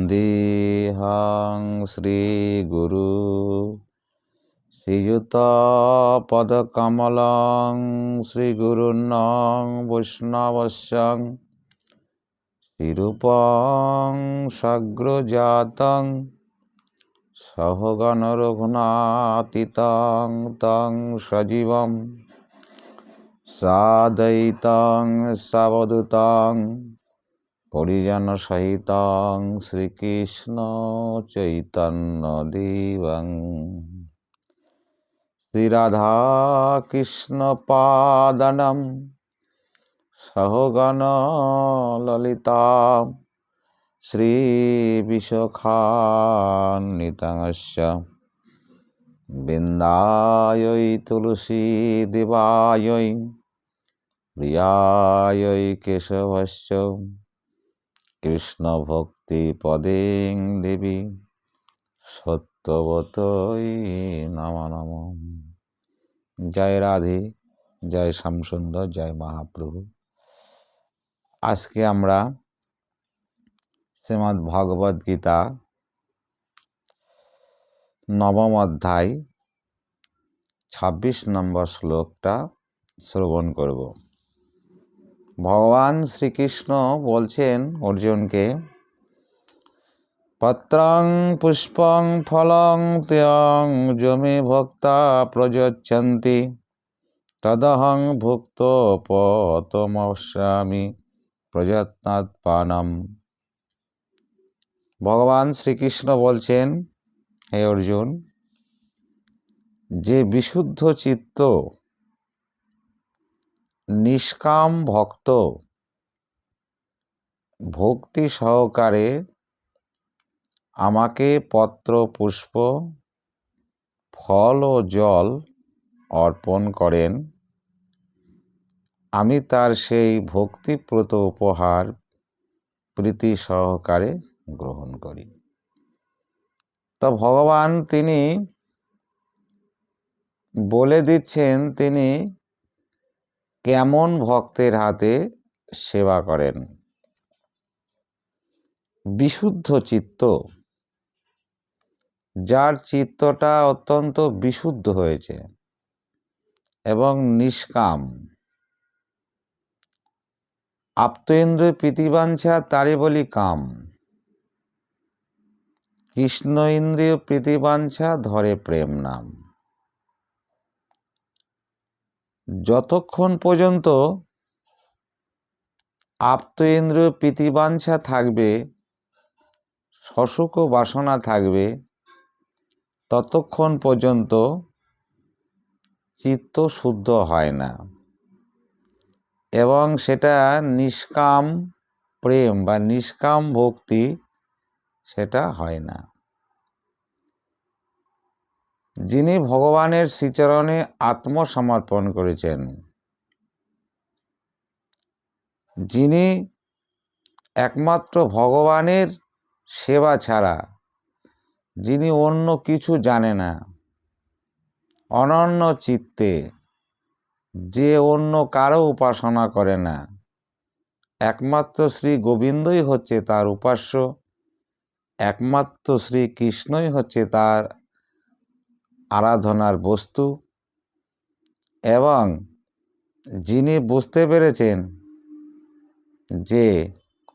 वन्देऽहं श्रीगुरु श्रीयुतपदकमलं श्रीगुरुन् वैष्णवस्य श्रीरूपं सग्रजातं सहगण रघुनाथितं तं सजीवं साद्वैतं सावधूतं परिजन सहितं श्रीकृष्ण चैतन्य देवं श्रीराधा कृष्ण पादनं सहगण ललिता श्री विशाखान्वितस्य बिन्दायै तुलसी देवायै प्रियायै केशवस्य कृष्ण भक्ति पदे देवी सत्यवतै नमो नमः। जय राधे, जय श्यामसुंदर, जय महाप्रभु। आज के आमरा श्रीमद् भगवद गीता नवम अध्याय 26 नम्बर श्लोकटा श्रवण करब। भगवान श्रीकृष्ण बोलছেন अर्जुनके, पत्रं पुष्पं फलं त्यं जो मे भक्ता प्रयच्छन्ति तदहं भुक्तोपतमस्यामि प्रयत्नात् पानम। भगवान श्रीकृष्ण बोलছেন, हे अर्जुन, जे विशुद्ध चित्त निष्काम भक्त भक्ति सहकारे आमाके पत्र पुष्प फल और जल अर्पण करें, आमी तार सेई भक्तिप्रत उपहार प्रीति सहकारे ग्रहण करी। तो भगवान तिनी बोले दिच्छेन तिनी केमन भक्तेर हाथे सेवा करें। विशुद्ध चित्त, जार चित्तटा अत्यंत विशुद्ध हয়েছে এবং निष्काम, आप्तेन्द्रिय प्रीतिबांछा तारे बली काम, कृष्ण इंद्रिय प्रीतिबांछा धरे प्रेम नाम। যতক্ষণ পর্যন্ত আপ্তেন্দ্রিয় প্রীতিবাঞ্ছা থাকবে, সসুখ বাসনা থাকবে, ততক্ষণ পর্যন্ত চিত্ত শুদ্ধ হয় না এবং সেটা নিষ্কাম প্রেম বা নিষ্কাম ভক্তি সেটা হয় না। যিনি ভগবানের শ্রীচরণে আত্মসমর্পণ করেছেন, যিনি একমাত্র ভগবানের সেবা ছাড়া, যিনি অন্য কিছু জানে না, অনন্য চিত্তে, যে অন্য কারো উপাসনা করে না, একমাত্র শ্রী গোবিন্দই হচ্ছে তার উপাস্য, একমাত্র শ্রী কৃষ্ণই হচ্ছে তার আরাধনার বস্তু, এবং যিনি বুঝতে পেরেছেন যে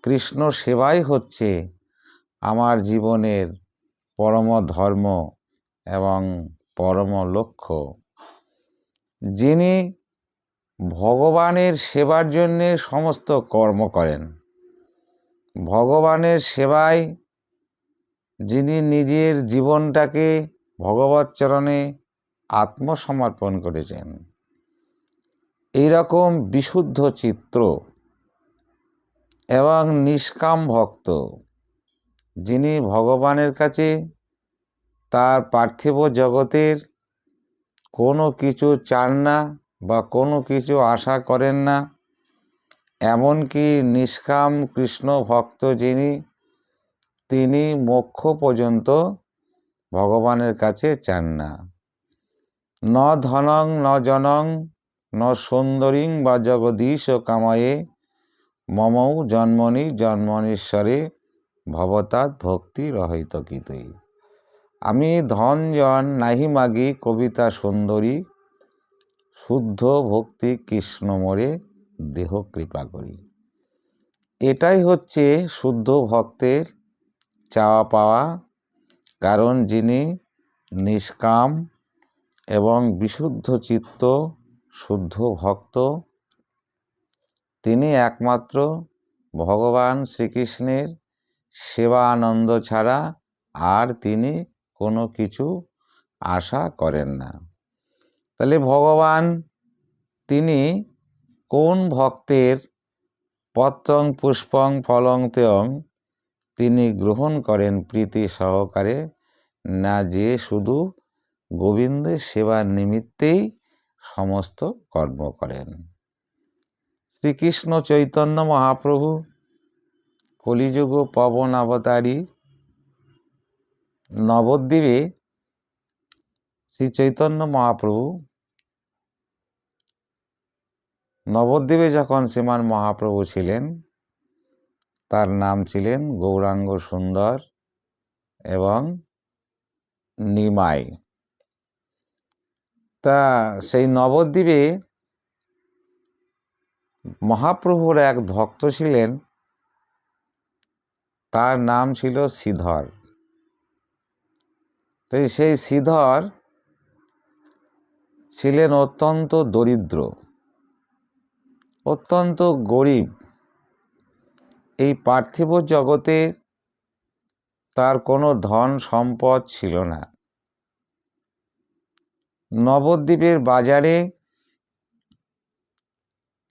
কৃষ্ণ সেবাই হচ্ছে আমার জীবনের পরম ধর্ম এবং পরম লক্ষ্য, যিনি ভগবানের সেবার জন্যে সমস্ত কর্ম করেন, ভগবানের সেবায় যিনি নিজের জীবনটাকে ভগবত চরণে আত্মসমর্পণ করেছেন, এইরকম বিশুদ্ধ চিত্ত এবং নিষ্কাম ভক্ত, যিনি ভগবানের কাছে তার পার্থিব জগতের কোনো কিছু চান না বা কোনো কিছু আশা করেন না, এমনকি নিষ্কাম কৃষ্ণ ভক্ত যিনি, তিনি মোক্ষ পর্যন্ত ভগবানের কাছে চান না। ন ধনং ন জনং ন সুন্দরীং বা জগদীশ কামায়ে মমৌ জন্মনি জন্মনীশ্বরে ভবতাৎ ভক্তি রহিত কিতুই। আমি ধন জন নাহি মাগি, কবিতা সুন্দরী, শুদ্ধ ভক্তি কৃষ্ণ মোরে দেহ কৃপা করি। এটাই হচ্ছে শুদ্ধ ভক্তের চাওয়া পাওয়া, কারণ যিনি নিষ্কাম এবং বিশুদ্ধ চিত্ত শুদ্ধ ভক্ত, তিনি একমাত্র ভগবান শ্রীকৃষ্ণের সেবা আনন্দ ছাড়া আর তিনি কোনো কিছু আশা করেন না। তাহলে ভগবান তিনি কোন ভক্তের পত্রং পুষ্পং ফলং তেয়ং তিনি গ্রহণ করেন প্রীতি সহকারে, না যে শুধু গোবিন্দের সেবার নিমিত্তেই সমস্ত কর্ম করেন। শ্রীকৃষ্ণ চৈতন্য মহাপ্রভু কলিযুগ পবন অবতারী, নবদ্বীপে শ্রী চৈতন্য মহাপ্রভু নবদ্বীপে যখন শ্রীমান মহাপ্রভু ছিলেন, তার নাম ছিলেন গৌরাঙ্গ সুন্দর এবং নিমাই। তা সেই নবদ্বীপে মহাপ্রভুর এক ভক্ত ছিলেন, তার নাম ছিল শ্রীধর। তো সেই শ্রীধর ছিলেন অত্যন্ত দরিদ্র, অত্যন্ত গরিব। এই পার্থিব জগতে তার কোনো ধন সম্পদ ছিল না। নবদ্বীপের বাজারে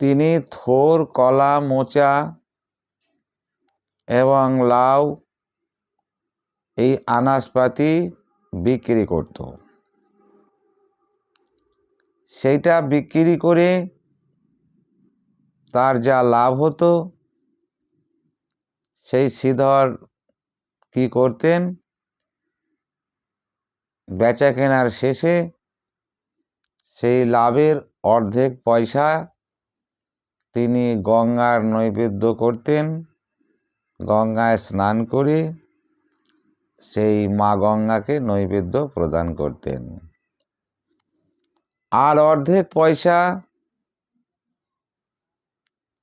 তিনি থোর, কলা, মোচা এবং লাউ এই আনাজপাতি বিক্রি করত। সেইটা বিক্রি করে তার যা লাভ হতো, সেই শ্রীধর কি করতেন, বেচা কেনার শেষে সেই লাভের অর্ধেক পয়সা তিনি গঙ্গার নৈবেদ্য করতেন, গঙ্গায় স্নান করে সেই মা গঙ্গাকে নৈবেদ্য প্রদান করতেন। আর অর্ধেক পয়সা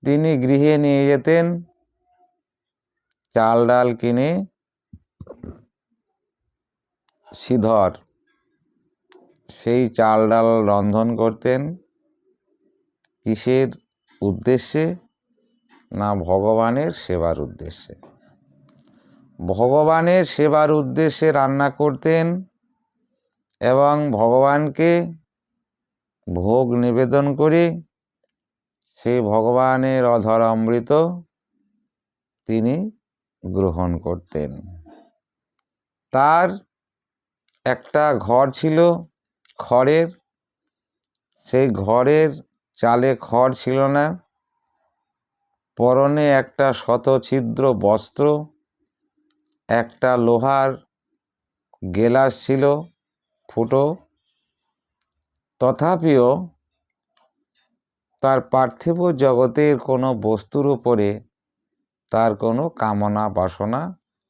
তিনি গৃহে নিয়ে যেতেন, চাল ডাল কিনে শ্রীধর সেই চাল ডাল রন্ধন করতেন। কিসের উদ্দেশ্যে? না ভগবানের সেবার উদ্দেশ্যে। ভগবানের সেবার উদ্দেশ্যে রান্না করতেন এবং ভগবানকে ভোগ নিবেদন করে সেই ভগবানের অধর অমৃত তিনি গ্রহণ করতেন। তার একটা ঘর ছিল খড়ের, সেই ঘরের চালে খড় ছিল না, পরনে একটা শতছিদ্র বস্ত্র, একটা লোহার গেলাস ছিল ফুটো। তথাপিও তার পার্থিব জগতের কোনো বস্তুর উপরে তার কোনো কামনা বাসনা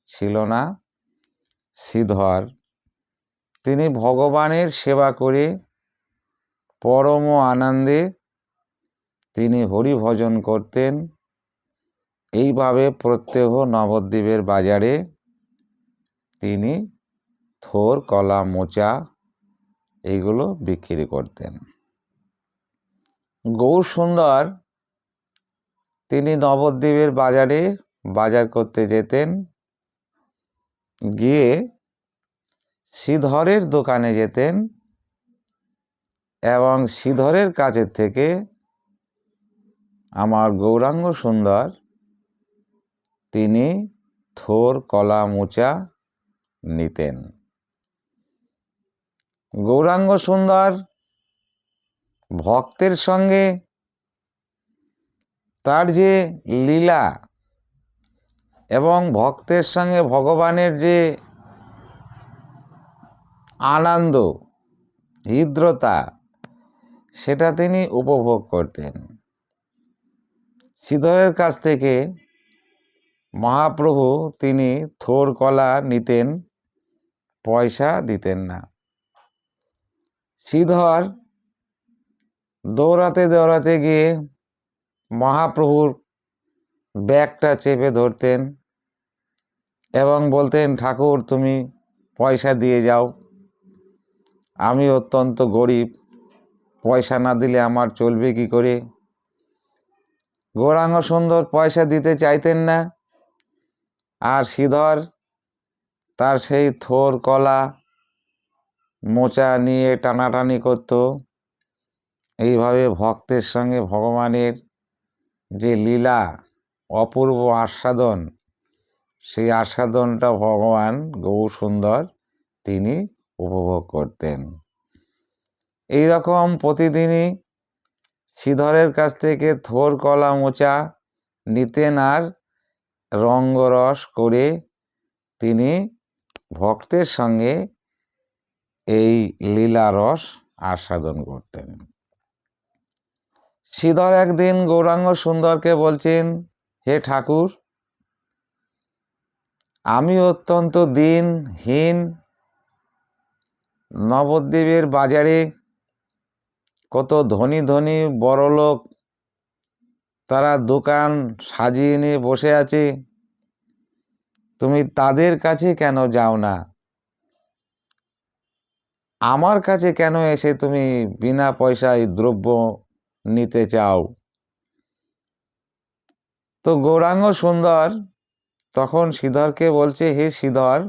ছিল না। শ্রীধর তিনি ভগবানের সেবা করে পরম আনন্দে তিনি হরি ভজন করতেন। এইভাবে প্রত্যহ নবদ্বীপের বাজারে তিনি থোর, কলা, মোচা এইগুলো বিক্রি করতেন। গৌর সুন্দর তিনি নবদ্বীপের বাজারে বাজার করতে যেতেন, গিয়ে শ্রীধরের দোকানে যেতেন এবং শ্রীধরের কাছের থেকে আমার গৌরাঙ্গ সুন্দর তিনি থোর, কলা, মোচা নিতেন। গৌরাঙ্গ সুন্দর ভক্তের সঙ্গে তার যে লীলা এবং ভক্তের সঙ্গে ভগবানের যে আনন্দ হৃদ্রতা, সেটা তিনি উপভোগ করতেন। শ্রীধরের কাছ থেকে মহাপ্রভু তিনি থোর কলা নিতেন, পয়সা দিতেন না। শ্রীধর দৌড়াতে দৌড়াতে গিয়ে মহাপ্রভুর ব্যাগটা চেপে ধরতেন এবং বলতেন, ঠাকুর তুমি পয়সা দিয়ে যাও, আমি অত্যন্ত গরিব, পয়সা না দিলে আমার চলবে কি করে। গৌরাঙ্গ সুন্দর পয়সা দিতে চাইতেন না, আর শ্রীধর তার সেই থোর কলা মোচা নিয়ে টানাটানি করত। এইভাবে ভক্তের সঙ্গে ভগবানের যে লীলা, অপূর্ব আস্বাদন, সেই আস্বাদনটা ভগবান গৌরসুন্দর তিনি উপভোগ করতেন। এই রকম প্রতিদিনই শ্রীধরের কাছ থেকে থোর কলা মোচা নিতেন আর রঙ্গরস করে তিনি ভক্তের সঙ্গে এই লীলারস আস্বাদন করতেন। শ্রীধর একদিন গৌরাঙ্গ সুন্দরকে বলছেন, হে ঠাকুর, আমি অত্যন্ত দিনহীন, নবদ্বীপের বাজারে কত ধনী ধনী বড়লোক তারা দোকান সাজিয়ে নিয়ে বসে আছে, তুমি তাদের কাছে কেন যাও না? আমার কাছে কেন এসে তুমি বিনা পয়সায় দ্রব্য নিতে চাও? তো গৌরাঙ্গ সুন্দর তখন শ্রীধরকে বলছে, হে শ্রীধর,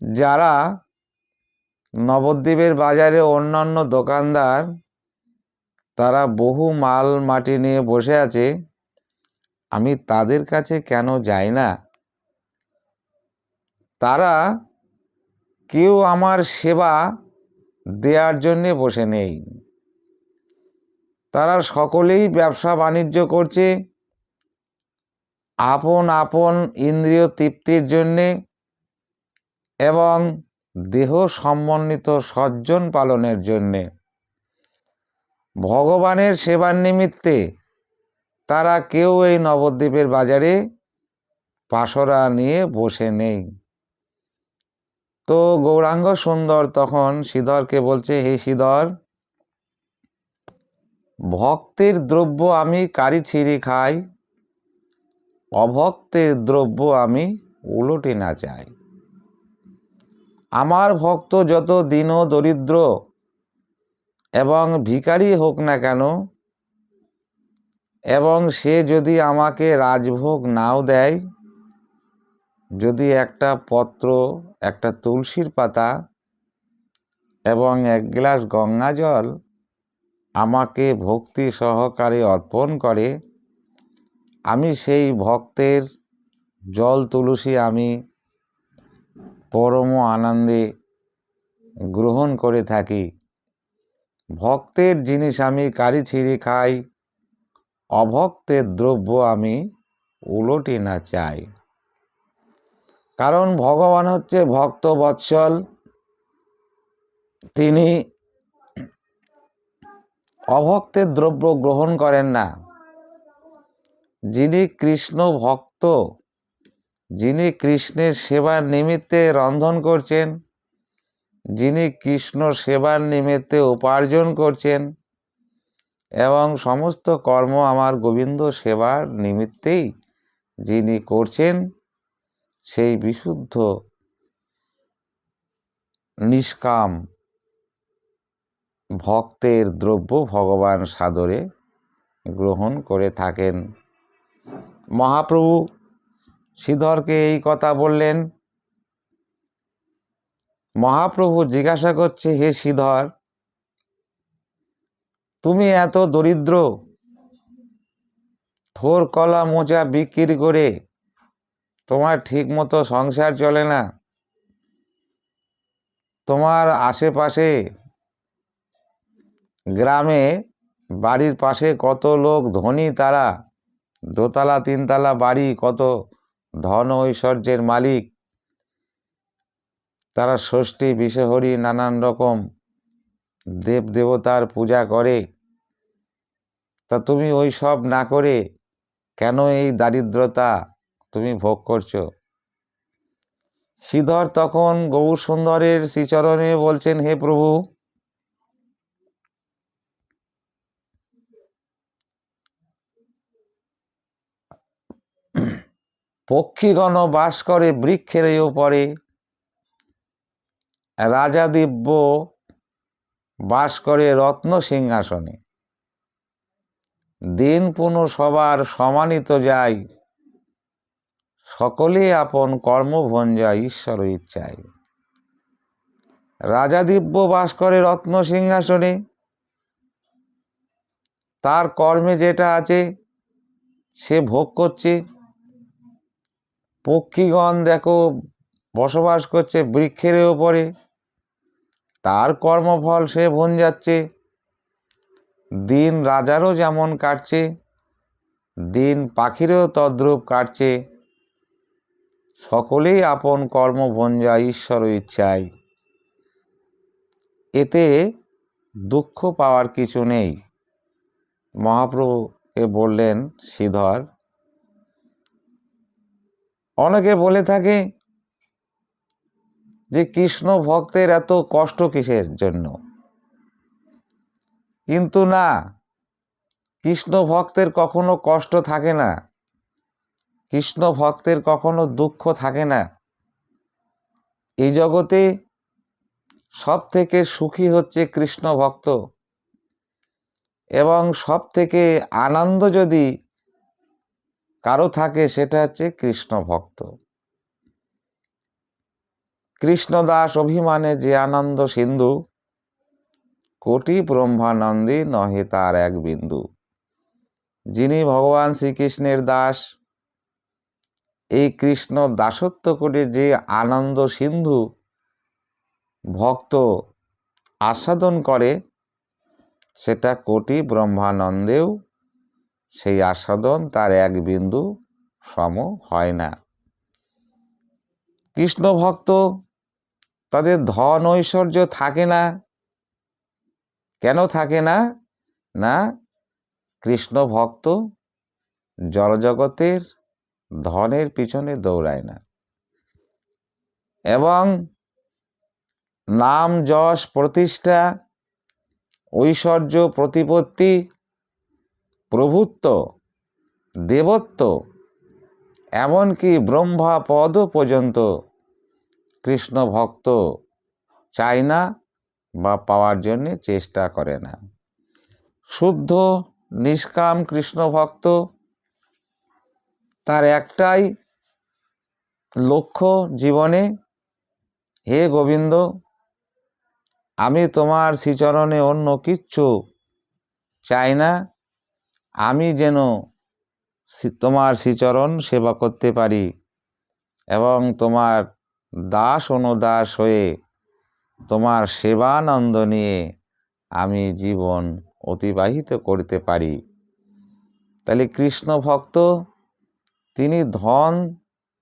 যারা নবদ্বীপের বাজারে অন্যান্য দোকানদার তারা বহু মাল মাটি নিয়ে বসে আছে, আমি তাদের কাছে কেন যাই না? তারা কেউ আমার সেবা দেওয়ার জন্যে বসে নেই, তারা সকলেই ব্যবসা বাণিজ্য করছে আপন আপন ইন্দ্রিয় তৃপ্তির জন্যে এবং দেহ সম্বন্ধিত সজ্জন পালনের জন্যে। ভগবানের সেবার নিমিত্তে তারা কেউ এই নবদ্বীপের বাজারে পাশরা নিয়ে বসে নেই। তো গৌরাঙ্গ সুন্দর তখন শ্রীধরকে বলছে, হে শ্রীধর, ভক্তের দ্রব্য আমি কারি ছিঁড়ি খাই, অভক্তের দ্রব্য আমি উলটে না চাই। আমার ভক্ত যত দীন দরিদ্র এবং ভিখারি হোক না কেন, এবং সে যদি আমাকে রাজভোগ নাও দেয়, যদি একটা পত্র, একটা তুলসীর পাতা এবং এক গ্লাস গঙ্গা জল আমাকে ভক্তি সহকারে অর্পণ করে, আমি সেই ভক্তের জল তুলসী আমি পরম আনন্দে গ্রহণ করে থাকি। ভক্তের জিনিস আমি কারি ছিঁড়ি খাই, অভক্তের দ্রব্য আমি উলটি না চাই। কারণ ভগবান হচ্ছে ভক্ত বৎসল, তিনি অভক্তের দ্রব্য গ্রহণ করেন না। যিনি কৃষ্ণ ভক্ত, যিনি কৃষ্ণের সেবার নিমিত্তে রন্ধন করছেন, যিনি কৃষ্ণ সেবার নিমিত্তে উপার্জন করছেন এবং সমস্ত কর্ম আমার গোবিন্দ সেবার নিমিত্তেই যিনি করছেন, সেই বিশুদ্ধ নিষ্কাম ভক্তের দ্রব্য ভগবান সাদরে গ্রহণ করে থাকেন। মহাপ্রভু শ্রীধরকে এই কথা বললেন। মহাপ্রভু জিজ্ঞাসা করছে, হে শ্রীধর, তুমি এত দরিদ্র, থোর কলা মোচা বিক্রি করে তোমার ঠিক মতো সংসার চলে না, তোমার আশেপাশে গ্রামে বাড়ির পাশে কত লোক ধনী, তারা দোতলা তিনতলা বাড়ি, কত ধন ঐশ্বর্যের মালিক, তারা ষষ্ঠী বিষহরি নানান রকম দেব দেবতার পূজা করে। তা তুমি ওই সব না করে কেন এই দারিদ্রতা তুমি ভোগ করছো? শ্রীধর তখন গৌর সুন্দরের শ্রীচরণে বলছেন, হে প্রভু, পক্ষীগণ বাস করে বৃক্ষের উপরে, রাজা দিব্য বাস করে রত্ন সিংহাসনে। দিন পুনঃ সবার সমানিত যায়, সকলে আপন কর্মভঞ্জা ঈশ্বর ইচ্ছায়। রাজা দিব্য বাস করে রত্ন সিংহাসনে, তার কর্মে যেটা আছে সে ভোগ করছে। পক্ষীগণ দেখো বসবাস করছে বৃক্ষের ওপরে, তার কর্মফল সে ভঞ্জাচ্ছে। দিন রাজারও যেমন কাটছে, দিন পাখিরও তদ্রূপ কাটছে। সকলেই আপন কর্মভঞ্জা ঈশ্বর ইচ্ছায়। এতে দুঃখ পাওয়ার কিছু নেই। মহাপ্রভুকে বললেন শ্রীধর, অনেকে বলে থাকে যে কৃষ্ণ ভক্তের এত কষ্ট কিসের জন্য, কিন্তু না, কৃষ্ণ ভক্তের কখনো কষ্ট থাকে না, কৃষ্ণ ভক্তের কখনো দুঃখ থাকে না। এই জগতে সব থেকে সুখী হচ্ছে কৃষ্ণ ভক্ত, এবং সব থেকে আনন্দ যদি কারো থাকে সেটা হচ্ছে কৃষ্ণ ভক্ত। কৃষ্ণদাস অভিমানে যে আনন্দ সিন্ধু, কোটি ব্রহ্মানন্দে নহে তার এক বিন্দু। যিনি ভগবান শ্রীকৃষ্ণের দাস, এই কৃষ্ণ দাসত্ব করে যে আনন্দ সিন্ধু ভক্ত আস্বাদন করে, সেটা কোটি ব্রহ্মানন্দেও সেই আস্বাদন তার এক বিন্দু সম হয় না। কৃষ্ণ ভক্ত তাদের ধন ঐশ্বর্য থাকে না। কেন থাকে না? না, কৃষ্ণ ভক্ত জড়জগতের ধনের পিছনে দৌড়ায় না, এবং নাম যশ প্রতিষ্ঠা ঐশ্বর্য প্রতিপত্তি প্রভুত্ব দেবত্ব এমনকি ব্রহ্মা পদ পর্যন্ত কৃষ্ণ ভক্ত চায় না বা পাওয়ার জন্যে চেষ্টা করে না। শুদ্ধ নিষ্কাম কৃষ্ণ ভক্ত, তার একটাই লক্ষ্য জীবনে, হে গোবিন্দ, আমি তোমার শ্রীচরণে অন্য কিচ্ছু চাই না, আমি যেন তোমার শ্রীচরণ সেবা করতে পারি এবং তোমার দাস অনুদাস হয়ে তোমার সেবানন্দ নিয়ে আমি জীবন অতিবাহিত করতে পারি। তাহলে কৃষ্ণ ভক্ত তিনি ধন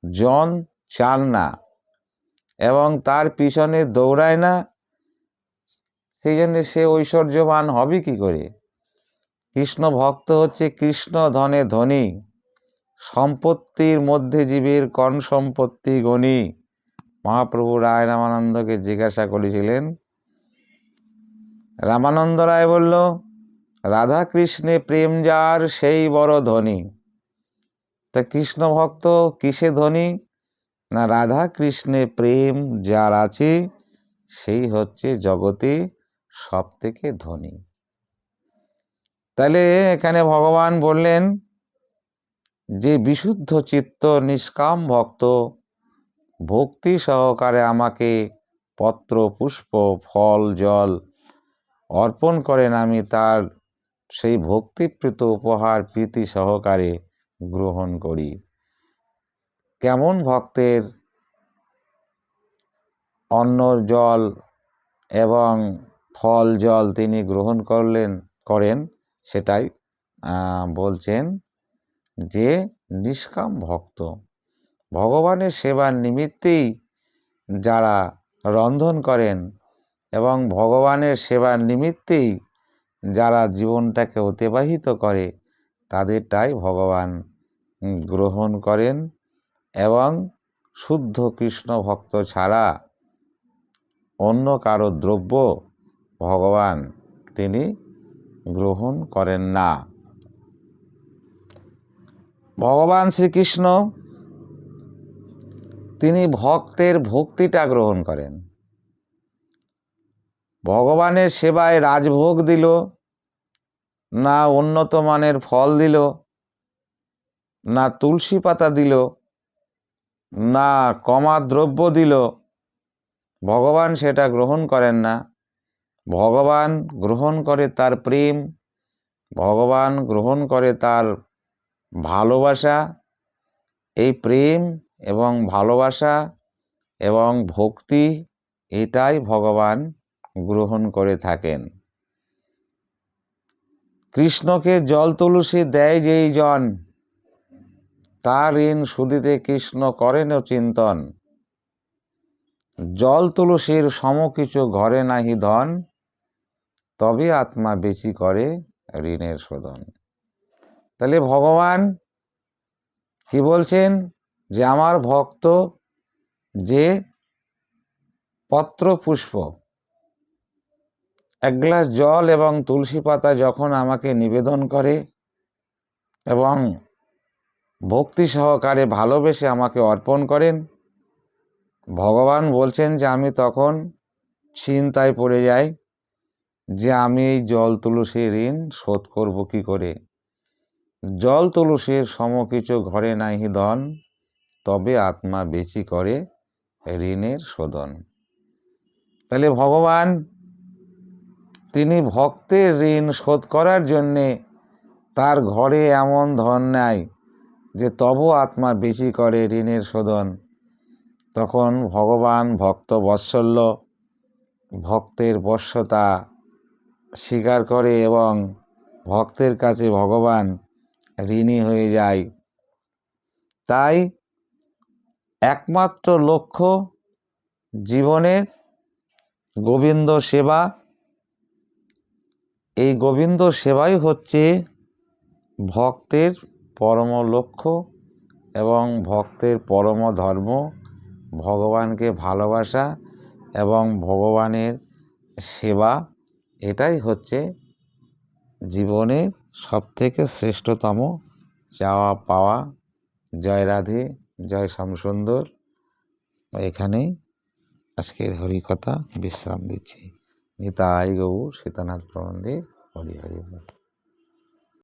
জন চান না এবং তার পিছনে দৌড়ায় না। সেই জন্যে সে ঐশ্বর্যবান হবে কি করে? কৃষ্ণ ভক্ত হচ্ছে কৃষ্ণ ধনে ধনী, সম্পত্তির মধ্যে জীবের কণ সম্পত্তি গণী। মহাপ্রভু রায় রামানন্দকে জিজ্ঞাসা করেছিলেন, রামানন্দ রায় বলল, রাধা কৃষ্ণে প্রেম যার সেই বড় ধনী। তা কৃষ্ণ ভক্ত কিসে ধনী? না, রাধা কৃষ্ণে প্রেম যার আছে সেই হচ্ছে জগতে সব থেকে ধনী। তাহলে এখানে ভগবান বললেন যে বিশুদ্ধ চিত্ত নিষ্কাম ভক্ত ভক্তি সহকারে আমাকে পত্র পুষ্প ফল জল অর্পণ করেন, আমি তার সেই ভক্তিপ্রীত উপহার প্রীতি সহকারে গ্রহণ করি। কেমন ভক্তের অন্ন জল এবং ফল জল তিনি গ্রহণ করেন সেটাই বলছেন যে নিষ্কাম ভক্ত, ভগবানের সেবার নিমিত্তেই যারা রন্ধন করেন এবং ভগবানের সেবার নিমিত্তেই যারা জীবনটাকে অতিবাহিত করে, তাদেরটাই ভগবান গ্রহণ করেন এবং শুদ্ধ কৃষ্ণ ভক্ত ছাড়া অন্য কারো দ্রব্য ভগবান তিনি গ্রহণ করেন না। ভগবান শ্রীকৃষ্ণ তিনি ভক্তের ভক্তিটা গ্রহণ করেন। ভগবানের সেবায় রাজভোগ দিল না, উন্নত মানের ফল দিল না, তুলসী পাতা দিল না, কমা দ্রব্য দিল, ভগবান সেটা গ্রহণ করেন না। ভগবান গ্রহণ করে তার প্রেম, ভগবান গ্রহণ করে তার ভালোবাসা। এই প্রেম এবং ভালোবাসা এবং ভক্তি এটাই ভগবান গ্রহণ করে থাকেন। কৃষ্ণকে জল তুলসী দেয় যেই জন, তার ঋণ শুধিতে কৃষ্ণ করেন চিন্তন। জল তুলসীর সম কিছু ঘরে নাহি ধন, তবে আত্মা বেশি করে ঋণের শোধন। তাহলে ভগবান কি বলছেন যে আমার ভক্ত যে পত্র পুষ্প, এক গ্লাস জল এবং তুলসী পাতা যখন আমাকে নিবেদন করে এবং ভক্তি সহকারে ভালোবেসে আমাকে অর্পণ করেন, ভগবান বলছেন যে আমি তখন চিন্তায় পড়ে যাই যে আমি এই জল তুলসীর ঋণ শোধ করব কি করে। জল তুলসীর সম কিছু ঘরে নাহি ধন, তবে আত্মা বেশি করে ঋণের শোধন। তাহলে ভগবান তিনি ভক্তের ঋণ শোধ করার জন্যে তার ঘরে এমন ধন নাই যে তবু আত্মা বেশি করে ঋণের শোধন। তখন ভগবান ভক্ত বৎসল্য, ভক্তের বশ্যতা স্বীকার করে এবং ভক্তের কাছে ভগবান ঋণী হয়ে যায়। তাই একমাত্র লক্ষ্য জীবনের গোবিন্দ সেবা। এই গোবিন্দ সেবাই হচ্ছে ভক্তের পরম লক্ষ্য এবং ভক্তের পরম ধর্ম। ভগবানকে ভালোবাসা এবং ভগবানের সেবা, এটাই হচ্ছে জীবনের সবথেকে শ্রেষ্ঠতম চাওয়া পাওয়া। জয় রাধে, জয় শ্যামসুন্দর। এখানেই আজকের হরিকথা বিশ্রাম দিচ্ছি। নিতাই গৌর সীতানাথ প্রবন্ধে হরি হরি বল।